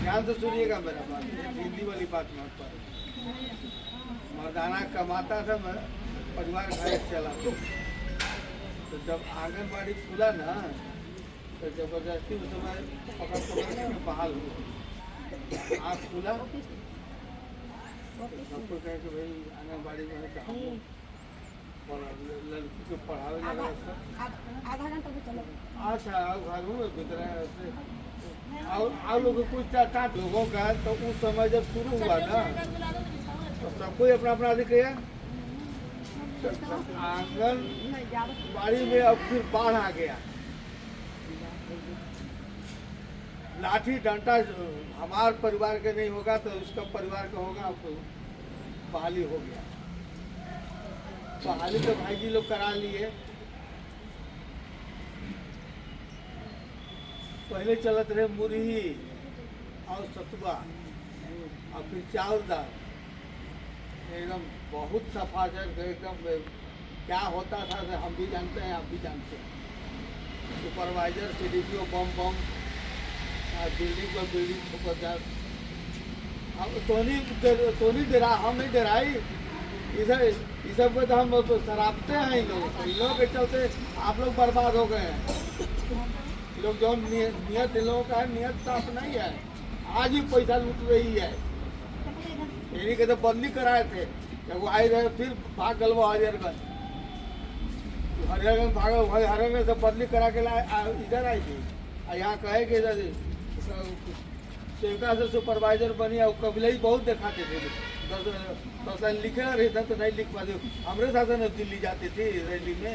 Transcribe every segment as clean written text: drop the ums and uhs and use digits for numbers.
ध्यान से सुनिएगा मेरा बात, हिंदी वाली बात मत पर। मर्दाना कमाता था, मैं परिवार घर चला। तो जब आंगनबाड़ी खुला ना, तो जबरदस्ती उस समय पकड़ पकड़ के बहाल हुआ। आँख खुला, सबको कहे कि भाई आंगनबाड़ी में है, हम लड़की को पढ़ावे लगा। आधा घंटा भी चलो। अच्छा घर में गुजरा और लोग कुछ टाट लोगों का। तो उस समय जब शुरू हुआ ना, तो सबको अपना अपना अधिकार। आंगनबाड़ी में अब फिर बाढ़ आ गया। लाठी डंडा हमारे परिवार के नहीं होगा तो उसका परिवार का होगा। अब बहाली हो गया। बहाली तो भाई जी लोग करा लिए। पहले चलत रहे मुरही और सतुआ और फिर चावल दाल, एकदम बहुत सफा एकदम क्या होता था हम भी जानते हैं, आप भी जानते हैं। सुपरवाइजर CDPO बम बम, बिल्डिंग पर बिल्डिंग ठोकर। अब तोनी डरा, हम नहीं डराई। इस सब को तो हम शराबते हैं। इन लोगों के चलते आप लोग बर्बाद हो गए हैं। लोग जो नियत इन लोगों का है, नियत साफ नहीं है। आज ही पैसा लूट रही है। इन्हीं के तो बदली कराए थे, जब वो आए रहे फिर भाग गल वो हरिहरगंज भागो भाई। हरिहरगंज से बदली करा के लाए, इधर आई थी। यहाँ कहे कि सेवका से सुपरवाइजर बनी। और कबीले ही बहुत दिखाते थे। 10 लाइन लिखे रहता तो नहीं लिख पाते। हमारे साथ में दिल्ली जाती थी रैली में।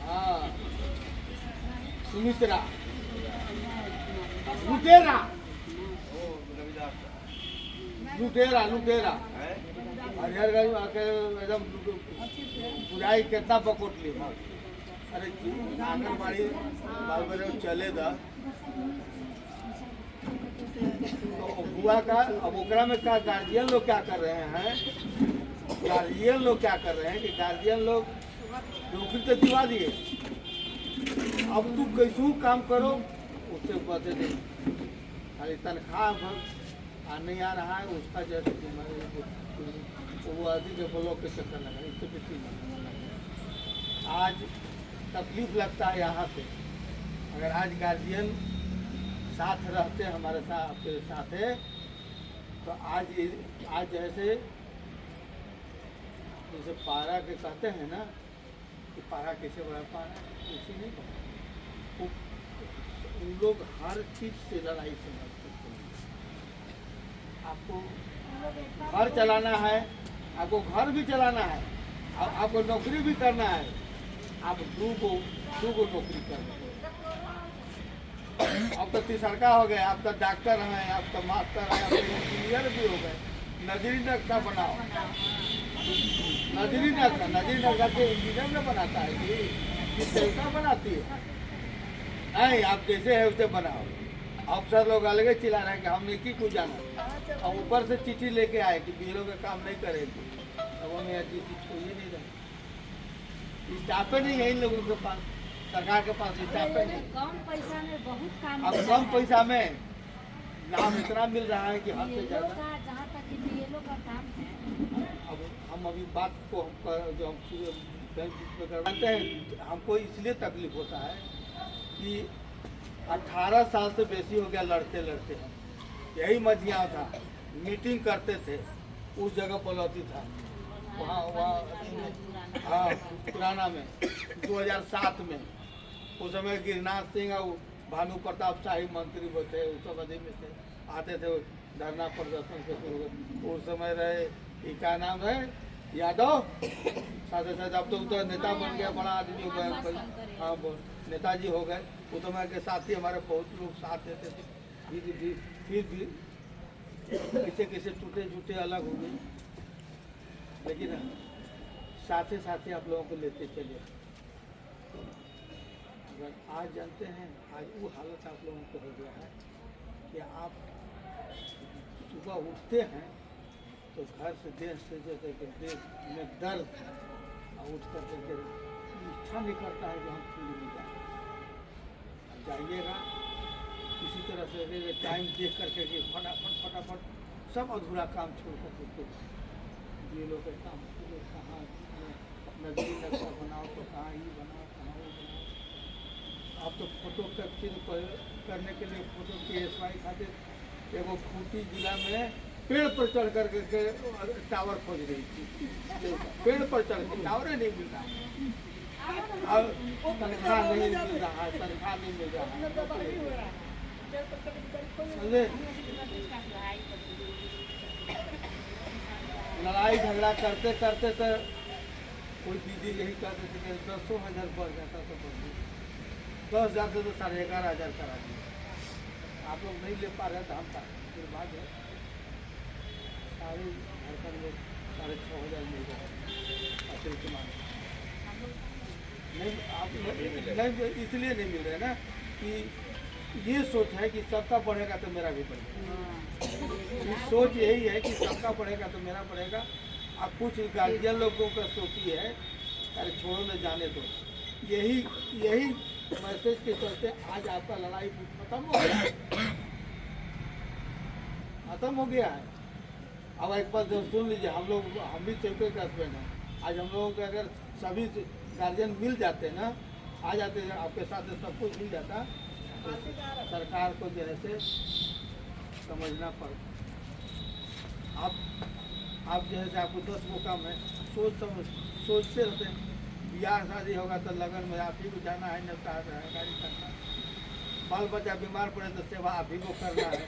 हाँ, सुमित्रा लुटेरा लुटेरा लुटेरा हरिहरगंज में आके एकदम बुराई कितना पकोट ली। अरे आंगनबाड़ी बाल बच्चे चले था तो हुआ का। अब ओकरा में क्या गार्जियन लोग क्या कर रहे हैं, गार्जियन लोग क्या कर रहे हैं कि गार्जियन लोग नौकरी तो दिवा दिए। अब तू कैसू काम करो उससे बदले दे, खाली तनख्वाह नहीं आ रहा है उसका जैसे वो आदि के ब्लॉक के चक्कर लगा। इससे किसी आज तकलीफ लगता है यहाँ से। अगर आज गार्जियन साथ रहते हमारे साथ है तो आज जैसे पारा के कहते हैं ना कि पारा कैसे बढ़ा पा रहा है, उसी नहीं बढ़ा। उन लोग हर चीज से लड़ाई से लड़ते हैं। आपको घर चलाना है, आपको घर भी चलाना है, आपको नौकरी भी करना है। आप दो नौकरी कर रहे हैं। अब तो तीसरका हो गए, आप तो डॉक्टर हैं, आप तो मास्टर हैं, आप तो इंजीनियर भी हो गए। नजरी नक्शा बनाओ, नजरी नक्शा के इंजीनियर में बनाता है कि सेवका बनाती है। नहीं, आप जैसे है उसे बनाओ। अफसर लोग अलग चिल्ला रहे हैं कि हमने की कुछ जाना, और ऊपर से चिट्ठी लेके आए कि बीरो का काम नहीं करेंगे। अब हमें यह चीज छोड़िए नहीं रहे। स्टाफे नहीं है इन लोगों के पास, सरकार के पास स्टाफे नहीं। कम पैसा में बहुत काम। अब कम पैसा में लाभ इतना मिल रहा है कि हद से ज्यादा। जहाँ तक BLO का काम है। अब हम अभी बात को जो हम जानते हैं, हमको इसलिए तकलीफ होता है कि 18 साल से बेसी हो गया लड़ते लड़ते हम। यही मझिया था, मीटिंग करते थे उस जगह पलौती था वहाँ हाँ पुराना में 2007 में। उस समय गिरनाथ सिंह और भानु प्रताप शाही मंत्री थे, उस समय में थे, आते थे धरना प्रदर्शन के शुरू। उस समय रहे क्या नाम है यादव, साथ साथ अब तो नेता बन गया, बड़ा आदमी हो गया। हाँ नेताजी हो गए। उस समय के साथी हमारे बहुत लोग साथ देते थे। फिर भी कैसे कैसे टूटे अलग हो गए, लेकिन साथे साथे आप लोगों को लेते चले। अगर आज जानते हैं, आज वो हालत आप लोगों को हो गया है कि आप सुबह उठते हैं तो घर से देश से जैसे कि देश में दर्द, उठ करके इच्छा नहीं करता है कि हम फील्ड में जाएँ। जाइएगा तरह से टाइम देख करके कि फटाफट फटाफट सब अधूरा काम छोड़ करके ये लोग का काम कहाँ नदी नक्शा बनाओ तो कहाँ ये बनाओ कहाँ वो बनाओ। आप तो फोटो कैप्चर करने के लिए फोटो के एसवाई खातिर एगो खूंटी जिला में पेड़ पर चढ़ करके टावर खोज रही थी। पेड़ पर चढ़ के टावर नहीं मिल रहा है, अब तनख्वाह नहीं मिल रहा है, तनख्वाह नहीं मिल रहा है, समझे। लड़ाई झगड़ा करते करते तो कोई दीदी यही कहते थे कि 10,000 बढ़ जाता तो बढ़ 10,000 से तो 11,500 करा दिए। आप लोग नहीं ले पा रहे तो हम फिर बात है सारी झारखंड में 6,500 मिल जाए अतिरिक्त मांग नहीं। आप नहीं इसलिए नहीं मिल रहे ना कि ये सोच है कि सबका बढ़ेगा तो मेरा भी बढ़ेगा। ये सोच यही है कि सबका बढ़ेगा तो मेरा बढ़ेगा। अब कुछ गार्जियन लोगों का सोच ये है अरे छोड़ो न जाने दो। यही मैसेज के चलते आज आपका लड़ाई खत्म हो गया है, खत्म हो गया है। अब एक बार जो सुन लीजिए, हम भी सेवके के हस्बैंड हैं। आज हम लोगों के अगर सभी गार्जियन मिल जाते ना, आ जाते आपके साथ सब कुछ मिल जाता तो सरकार को जो है से समझना पड़ता। आप जो है से आपको 10 गो काम है सोचते रहते हैं। ब्याह शादी होगा तो लगन में आप ही को जाना है, निपटा गाड़ी करना, बाल बच्चा बीमार पड़े तो सेवा आप ही को करना है,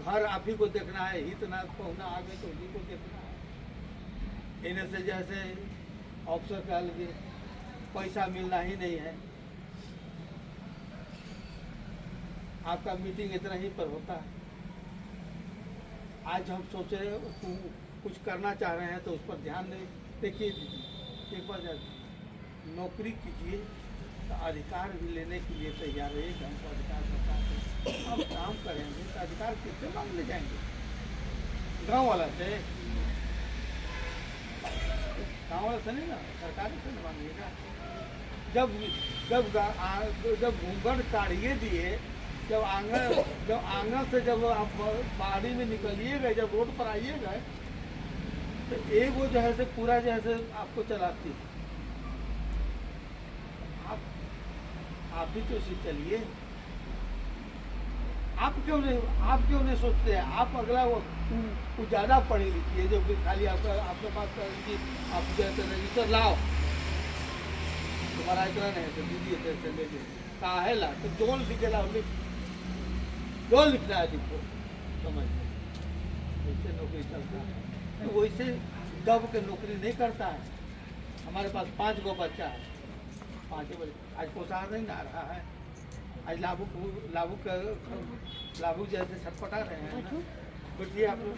घर आप ही को देखना है, हितनाथ पहुना आगे तो उसी को देखना है। इन्हें से जैसे अफसर कह लीजिए पैसा मिलना ही नहीं है। आपका मीटिंग इतना ही पर होता है। आज हम सोच रहे कुछ करना चाह रहे हैं तो उस पर ध्यान नहीं। देखिए एक बार नौकरी कीजिए तो अधिकार भी लेने के लिए तैयार रहिए। हमको अधिकार सरकार से हम काम करेंगे तो अधिकार किससे मांग ले जाएंगे? गांव वाला से, गांव वाला से नहीं ना, सरकार से नहीं मांगिएगा। जब घूंघट काढ़िए दिए, जब आंगन से जब आप बाड़ी में निकलिएगा, जब रोड पर आइएगा तो एक वो जो है से पूरा जो है से आपको चलाती है। आप भी तो इसे चलिए। आप क्यों नहीं सोचते हैं? आप अगला वो ज़्यादा पढ़ी लिखी है जो कि खाली आपके पास कि आप जैसे रजिस्टर लाओ, तुम्हारा इतना नहीं तो दीदी जैसे ले लीजिए कहा है ला तो जोल दिखेला जो लिखना है लिखो, समझ वैसे नौकरी चलता है। तो वैसे दब के नौकरी नहीं करता है। हमारे पास 5 गो बच्चा है, 5 बच्चे आज पोसार नहीं आ रहा है। आज लाभू जैसे छटपटा रहे हैं ना, बुझिए आप लोग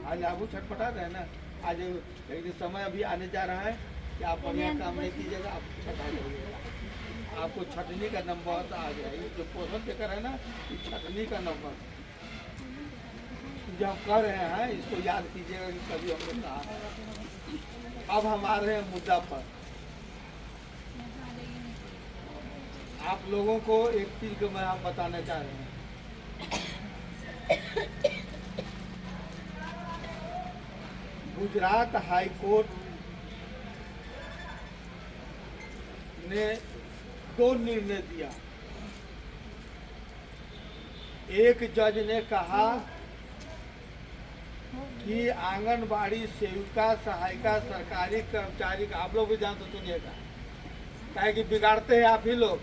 आज लाभू छटपटा रहे हैं ना। आज एक समय अभी आने जा रहा है कि आप बढ़िया काम नहीं कीजिएगा, आप छटा जाइएगा। आपको छटनी का नंबर तो आ गया। जो पोषण देकर है ना, छटनी का नंबर जो हम कर रहे हैं इसको याद कीजिएगा कि कभी हमने कहा। अब हम आ रहे हैं मुद्दा पर। आप लोगों को एक चीज को मैं आप बताना चाह रहे हैं। गुजरात हाई कोर्ट ने 2 निर्णय दिया। एक जज ने कहा कि आंगनबाड़ी सेविका सहायिका सरकारी कर्मचारी का, आप लोग भी जान तो सुनिएगा, क्या कि बिगाड़ते हैं आप ही लोग।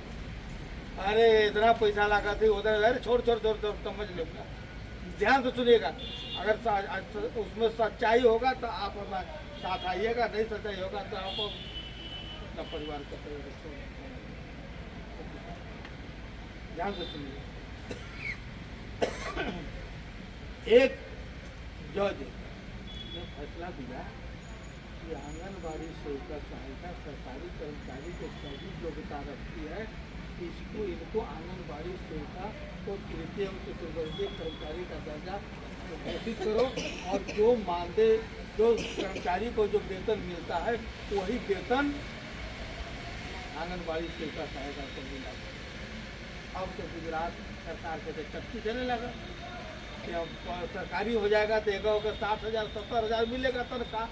अरे इतना पैसा लगा थी उधर, अरे छोड़ समझ लो। ध्यान से सुनिएगा, अगर उसमें सच्चाई होगा तो आप हमारे साथ आइएगा, नहीं सच्चाई होगा तो आप अपना परिवार का ध्यान से सुनिए। एक जज ने फैसला दिया कि आंगनबाड़ी सेविका सहायिका सरकारी कर्मचारी को सभी योग्यता रखती है, इनको आंगनबाड़ी सेविका को तृतीय एवं चतुर्वर्गीय कर्मचारी का दर्जा घोषित करो और जो मानदेय जो कर्मचारी को जो वेतन मिलता है वही वेतन आंगनबाड़ी सेविका सहायता को मिला। अब तो गुजरात सरकार के चक्की देने लगा कि अब सरकारी हो जाएगा तो एक 60,000 70,000 मिलेगा तनख्वाह,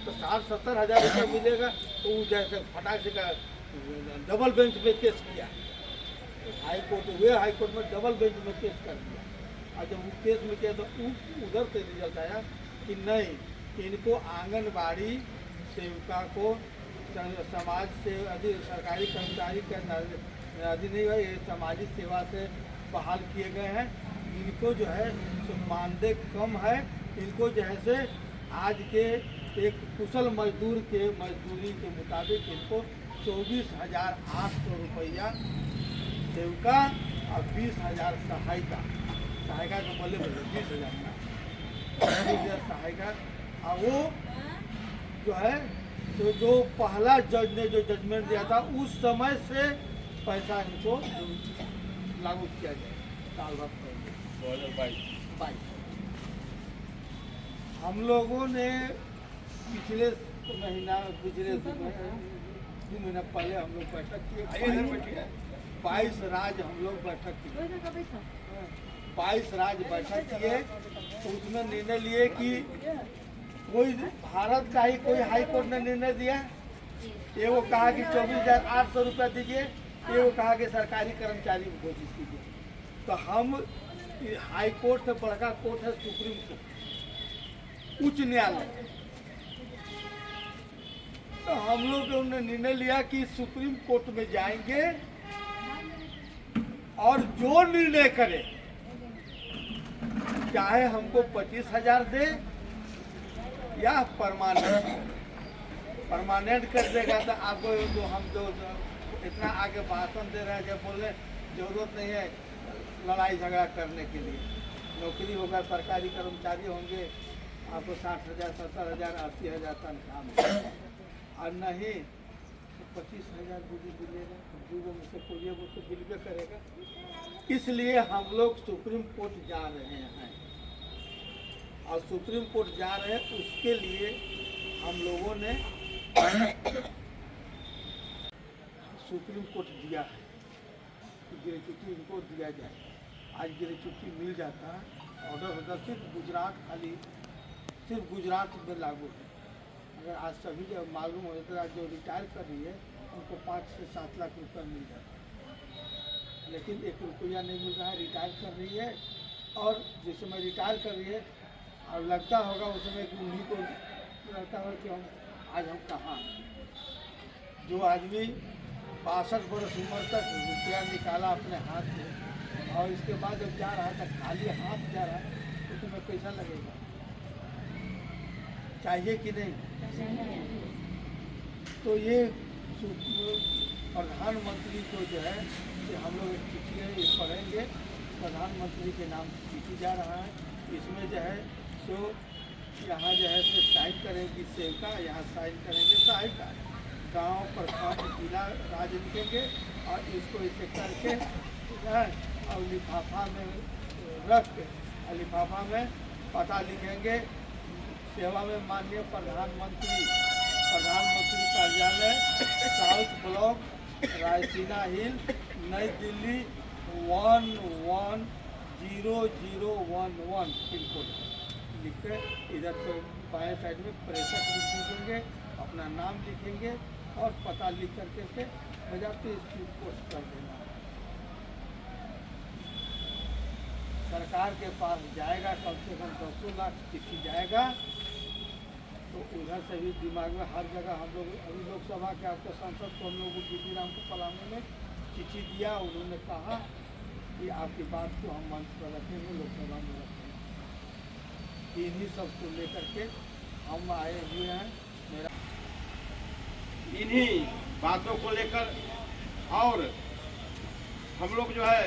तो 60-70 हज़ार रुपये मिलेगा। तो वो जैसे फटाक से का डबल बेंच में केस किया, हाई कोर्ट हुए, हाई कोर्ट में डबल बेंच में केस कर दिया। और जब वो केस में किया तो उधर से रिजल्ट आया कि नहीं, इनको आंगनबाड़ी सेविका को समाज से सरकारी कर्मचारी के नहीं है, ये सामाजिक सेवा से बहाल किए गए हैं। इनको जो है तो मानदेय कम है, इनको जो है से आज के एक कुशल मजदूर के मजदूरी के मुताबिक इनको 24,800 रुपया सेविका और 20,000 सहायिका के बोले 20,000 सहायिका। और वो जो है तो जो पहला जज ने जो जजमेंट दिया था उस समय से पैसा इनको लागू किया जाए साल भर 2022। हम लोगों ने पिछले दो महीना पहले हम लोग बैठक किए, 22 राज्य हम लोग बैठक किए, 22 राज्य बैठक किए। तो उसमें निर्णय लिए कि कोई भारत का ही कोई हाई कोर्ट ने निर्णय दिया, ये वो कहा कि 24,800 रुपया दीजिए, ये वो कहा कि सरकारी कर्मचारी को घोषित कीजिए। तो हम हाई कोर्ट से बड़का कोर्ट है सुप्रीम कोर्ट, उच्च न्यायालय। तो हम लोग ने निर्णय लिया कि सुप्रीम कोर्ट में जाएंगे और जो निर्णय करे, चाहे हमको 25,000 दे या परमानेंट कर देगा। तो आपको जो हम जो इतना आगे भाषण दे रहे हैं, जब बोल रहे जरूरत नहीं है लड़ाई झगड़ा करने के लिए, नौकरी होगा, सरकारी कर्मचारी होंगे, आपको 60,000 70,000 80,000 तनख्वाह मिलेगा। और नहीं तो 25,000 मिलेगा, दूसरों में से कोई वो तो बिल्कुल करेगा। इसलिए हम लोग सुप्रीम कोर्ट जा रहे हैं, और सुप्रीम कोर्ट जा रहे हैं उसके लिए हम लोगों ने सुप्रीम कोर्ट दिया है कि ग्रेच्युटी इनको दिया जाए। आज ग्रेच्युटी मिल जाता है, ऑर्डर होता, सिर्फ गुजरात में लागू है। अगर आज सभी जब मालूम हो जाता है, आज जो रिटायर कर रही है उनको 5 से 7 लाख रुपया मिल जाता है, लेकिन 1 रुपया नहीं मिल रहा है। रिटायर कर रही है और जिस समय रिटायर कर रही है और लगता होगा उस समय कि उन्हीं को लगता है कि हम कहाँ हैं। जो आदमी 62 वर्ष उम्र तक रुपया निकाला अपने हाथ में और इसके बाद जब जा रहा है तो खाली हाथ जा रहा है, तो तुम्हें पैसा लगेगा, चाहिए कि नहीं? तो ये प्रधानमंत्री को जो है कि हम लोग एक चिट्ठी है ये पढ़ेंगे। प्रधानमंत्री के नाम चिट्ठी जा रहा है, इसमें जो है सो यहाँ जो है सो साइन करेंगी सेविका, यहाँ साइन करेंगे सहायिका, गांव प्रखंड जिला राज्य लिखेंगे और इसको इसे करके और लिफाफा में रख के और लिफाफा में पता लिखेंगे, सेवा में माननीय प्रधानमंत्री कार्यालय, साउथ ब्लॉक, रायसीना हिल, नई दिल्ली 110011 पिन कोड लिख के इधर तो बाएं साइड में प्रेषक लिखेंगे, अपना नाम लिखेंगे और पता लिख करके से बजा पे स्पीड पोस्ट कर देना। सरकार के पास जाएगा, कम से कम 200 लाख चिट्ठी जाएगा। तो उधर से भी दिमाग में हर जगह हम लोग अभी लोकसभा के आपके सांसद को हम लोग बीपी राम को पलामू में चिट्ठी दिया, उन्होंने कहा कि आपकी बात को हम मंच पर रखेंगे, लोकसभा में रखेंगे। इन्हीं सब को लेकर के हम आए हुए हैं। मेरा इन्हीं बातों को लेकर और हम लोग जो है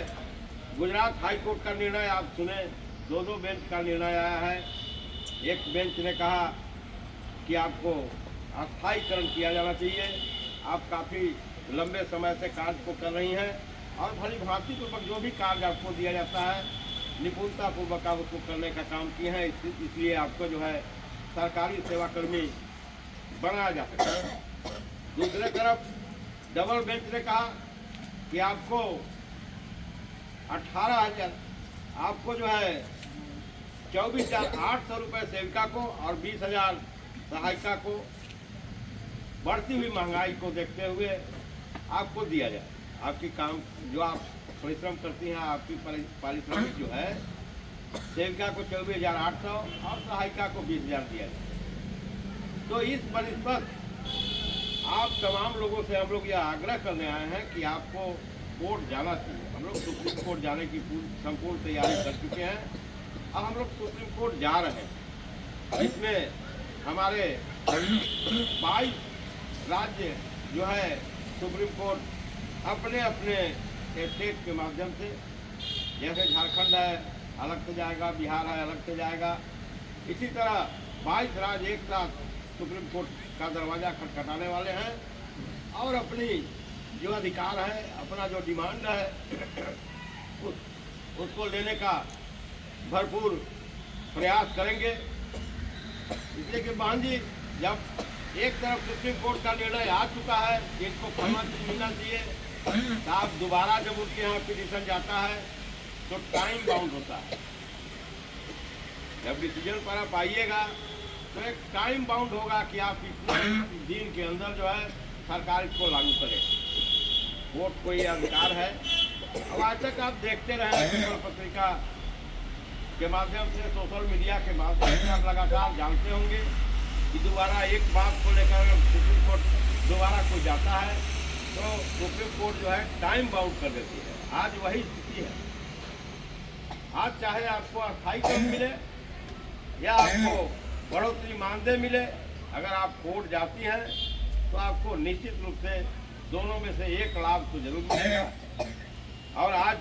गुजरात हाई कोर्ट का निर्णय आप सुने, 2 बेंच का निर्णय आया है। एक बेंच ने कहा कि आपको अस्थायीकरण किया जाना चाहिए, आप काफ़ी लंबे समय से कार्य को कर रही हैं और भली भांति पूर्वक जो भी कार्य आपको दिया जाता है निपुणतापूर्वक आप उसको करने का काम किए हैं, इसलिए आपको जो है सरकारी सेवाकर्मी बनाया जा सकता है। दूसरे तरफ डबल बेंच ने कहा कि आपको 18,000 आपको जो है 24,800 रुपये सेविका को और 20,000 सहायिका को बढ़ती हुई महंगाई को देखते हुए आपको दिया जाए। आपकी काम जो आप परिश्रम करती हैं, आपकी पारिश्रमिक जो है सेविका को 24,800 और सहायिका को 20,000 दिया जाए। तो इस पर आप तमाम लोगों से हम लोग यह आग्रह करने आए हैं कि आपको कोर्ट जाना चाहिए। हम लोग सुप्रीम कोर्ट जाने की संपूर्ण तैयारी कर चुके हैं। अब हम लोग सुप्रीम कोर्ट जा रहे हैं। इसमें हमारे 22 राज्य जो है सुप्रीम कोर्ट अपने अपने स्टेट के माध्यम से, जैसे झारखंड है अलग से जाएगा, बिहार है अलग से जाएगा, इसी तरह 22 राज्य एक साथ सुप्रीम कोर्ट का दरवाज़ा खटखटाने वाले हैं और अपनी जो अधिकार है, अपना जो डिमांड है उसको लेने का भरपूर प्रयास करेंगे। इसलिए कि बहन जी, जब एक तरफ सुप्रीम कोर्ट का निर्णय आ चुका है कि इनको परमानेंट मिलना चाहिए, तो आप दोबारा जब उनके यहाँ पिटीशन जाता है तो टाइम बाउंड होता है। जब डिसीजन पर आप आइएगा तो एक टाइम बाउंड होगा कि आप इतने दिन के अंदर जो है सरकार इसको लागू करे। कोर्ट को ये अधिकार है। अब आज तक आप देखते रहे पेपर पत्रिका के माध्यम से, सोशल मीडिया के माध्यम से आप लगातार जानते होंगे कि दोबारा एक बात को लेकर सुप्रीम कोर्ट दोबारा कोई जाता है तो सुप्रीम कोर्ट जो है टाइम बाउंड कर देती है। आज वही स्थिति है। आज चाहे आपको अस्थायी काम मिले या आपको बढ़ोतरी मानदेय मिले, अगर आप कोर्ट जाती हैं तो आपको निश्चित रूप से दोनों में से एक लाभ तो जरूर मिलेगा। और आज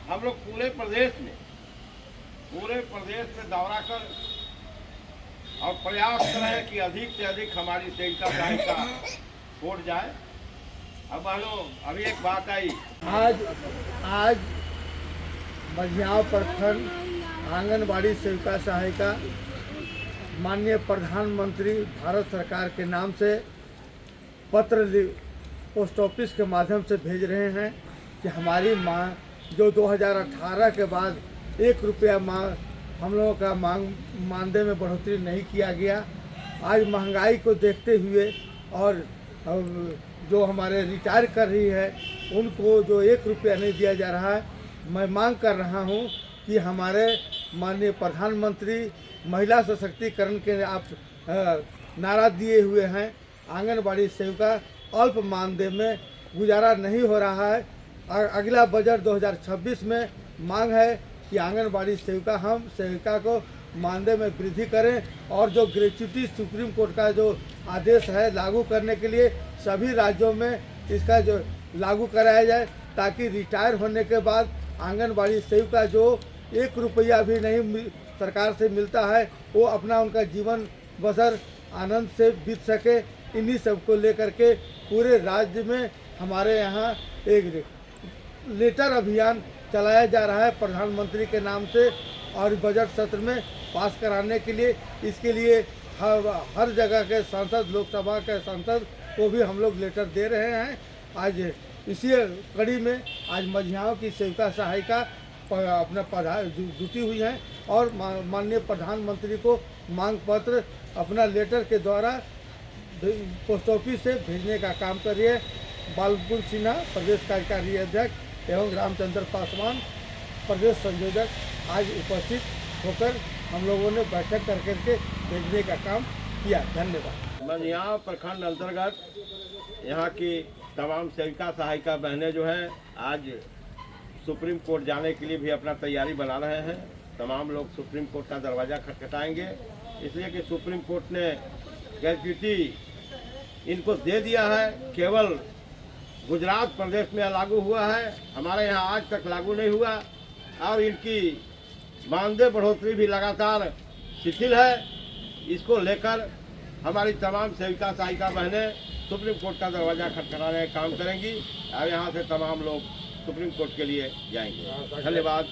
हम लोग पूरे प्रदेश में दौरा कर और प्रयास कर रहे हैं कि अधिक से अधिक हमारी सेविका सहायिका कोर्ट जाए। अब अभी एक बात आई, आज मझियाव प्रखंड आंगनबाड़ी सेविका सहायिका माननीय प्रधानमंत्री भारत सरकार के नाम से पत्र पोस्ट ऑफिस के माध्यम से भेज रहे हैं कि हमारी मांग जो 2018 के बाद 1 रुपया हम लोगों का मानदेय में बढ़ोतरी नहीं किया गया, आज महंगाई को देखते हुए और जो हमारे रिटायर कर रही है उनको जो 1 रुपया नहीं दिया जा रहा है, मैं मांग कर रहा हूं कि हमारे माननीय प्रधानमंत्री महिला सशक्तिकरण के आप नारा दिए हुए हैं। आंगनबाड़ी सेविका अल्प मानदेय में गुजारा नहीं हो रहा है। अगला बजट 2026 में मांग है कि आंगनबाड़ी सेविका को मानदेय में वृद्धि करें और जो ग्रेच्युटी सुप्रीम कोर्ट का जो आदेश है लागू करने के लिए सभी राज्यों में इसका जो लागू कराया जाए, ताकि रिटायर होने के बाद आंगनबाड़ी सेविका जो 1 रुपया भी नहीं सरकार से मिलता है वो अपना उनका जीवन बसर आनंद से बीत सके। इन्हीं सब को लेकर के पूरे राज्य में हमारे यहाँ एक लेटर अभियान चलाया जा रहा है प्रधानमंत्री के नाम से और बजट सत्र में पास कराने के लिए। इसके लिए हर जगह के सांसद, लोकसभा के सांसद को भी हम लोग लेटर दे रहे हैं। आज इसी कड़ी में आज मझियाओं की सेविका सहायिका अपना जुटी हुई हैं और माननीय प्रधानमंत्री को मांग पत्र अपना लेटर के द्वारा पोस्ट ऑफिस से भेजने का काम कर रही है। बालमुकुंद सिन्हा प्रदेश कार्यकारी अध्यक्ष एवं रामचंद्र पासवान प्रदेश संयोजक आज उपस्थित होकर हम लोगों ने बैठक करके भेजने का काम किया। धन्यवाद। मझियाव प्रखंड अंतर्गत यहाँ की तमाम सेविका सहायिका बहनें जो हैं आज सुप्रीम कोर्ट जाने के लिए भी अपना तैयारी बना रहे हैं। तमाम लोग सुप्रीम कोर्ट का दरवाज़ा खटखटाएंगे, इसलिए कि सुप्रीम कोर्ट ने ग्रेच्युटी इनको दे दिया है। केवल गुजरात प्रदेश में लागू हुआ है, हमारे यहाँ आज तक लागू नहीं हुआ और इनकी मानदेय बढ़ोतरी भी लगातार शिथिल है। इसको लेकर हमारी तमाम सेविका सहायिका बहनें सुप्रीम कोर्ट का दरवाज़ा खटखटाने का काम करेंगी और यहाँ से तमाम लोग सुप्रीम कोर्ट के लिए जाएंगे। धन्यवाद।